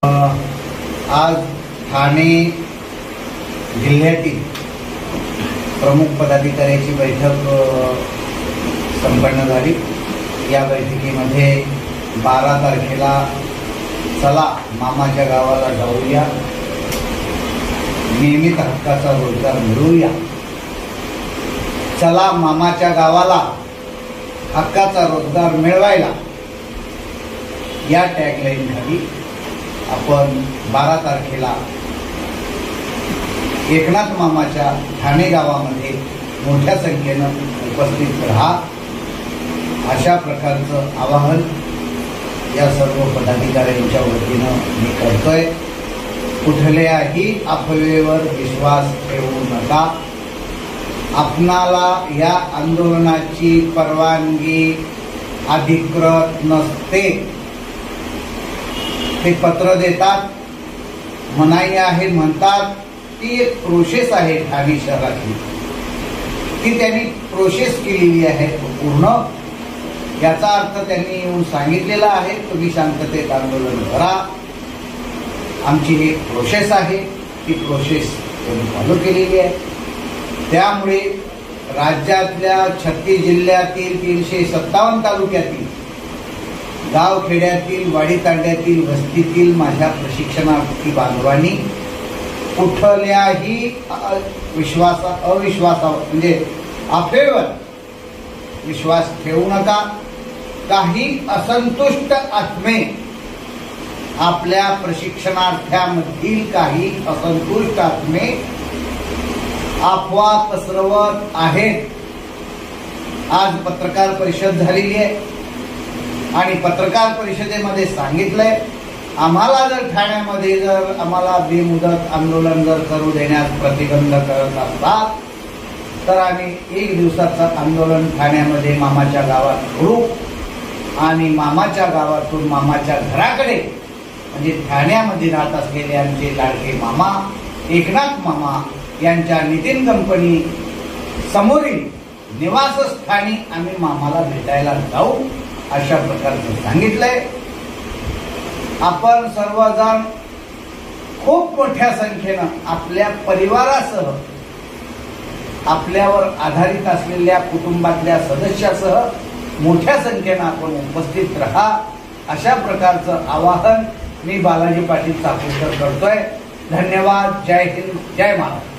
आज ठाणे जिल्ह्यातील प्रमुख पदाधिकाऱ्यांची बैठक संपन्न झाली। या बैठकीमध्ये 12 तारखेला चला मामाच्या गावाला जाऊया, नियमित हक्काचा रोजगार मिळवूया, चला मामाच्या गावाला हक्काचा रोजगार मिळवायला, या टॅगलाईन खाली आपण 12 तारखेला एकनाथ मामाच्या ठाणे गावामध्ये मोठ्या संख्येनं उपस्थित राहा, अशा प्रकारचं आवाहन या सर्व पदाधिकाऱ्यांच्या वतीनं मी करतोय। कुठल्याही अफवेवर विश्वास ठेवू नका। आपणाला या आंदोलनाची परवानगी अधिकृत नसते। ते पत्र देतात, मनाई आहे म्हणतात, ती एक प्रोसेस आहे ठाणे शहरातली, ती त्यांनी प्रोसेस केलेली आहे पूर्ण। याचा अर्थ त्यांनी येऊन सांगितलेला आहे, तुम्ही शांततेत आंदोलन करा, आमची ही प्रोसेस आहे, ती प्रोसेस त्यांनी फॉलो केलेली आहे। त्यामुळे राज्यातल्या 36 जिल्ह्यातील 357 तालुक्यातील गावखेड्यातील वाडीतांड्यातील वस्तीतील माझ्या प्रशिक्षणार्थी बांधवांनी कुठल्याही अविश्वासावर म्हणजे अफवेवर विश्वास ठेवू नका। काही असंतुष्ट आत्मे आपल्या प्रशिक्षणार्थ्यांमधील काही असंतुष्ट आत्मे अफवा पसरवत आहेत। आज पत्रकार परिषद झालेली आहे आणि पत्रकार परिषदेमध्ये सांगितलंय, आम्हाला जर ठाण्यामध्ये जर आम्हाला बेमुदत आंदोलन जर करू देण्यास प्रतिबंध करत असतात तर आम्ही 1 दिवसाचं आंदोलन ठाण्यामध्ये मामाच्या गावात करू आणि मामाच्या गावातून मामाच्या घराकडे म्हणजे ठाण्यामध्ये राहत असलेले आमचे लाडके मामा एकनाथ मामा यांच्या नितीन कंपनी समोरील निवासस्थानी आम्ही मामाला भेटायला जाऊ, अशा प्रकारचं सांगितलंय। आपण सर्वजण खूप मोठ्या संख्येनं आपल्या परिवारासह, आपल्यावर आधारित असलेल्या कुटुंबातल्या सदस्यासह मोठ्या संख्येनं आपण उपस्थित राहा, अशा प्रकारचं आवाहन मी बालाजी पाटील चाकूरकर करतोय। धन्यवाद। जय हिंद, जय महाराष्ट्र।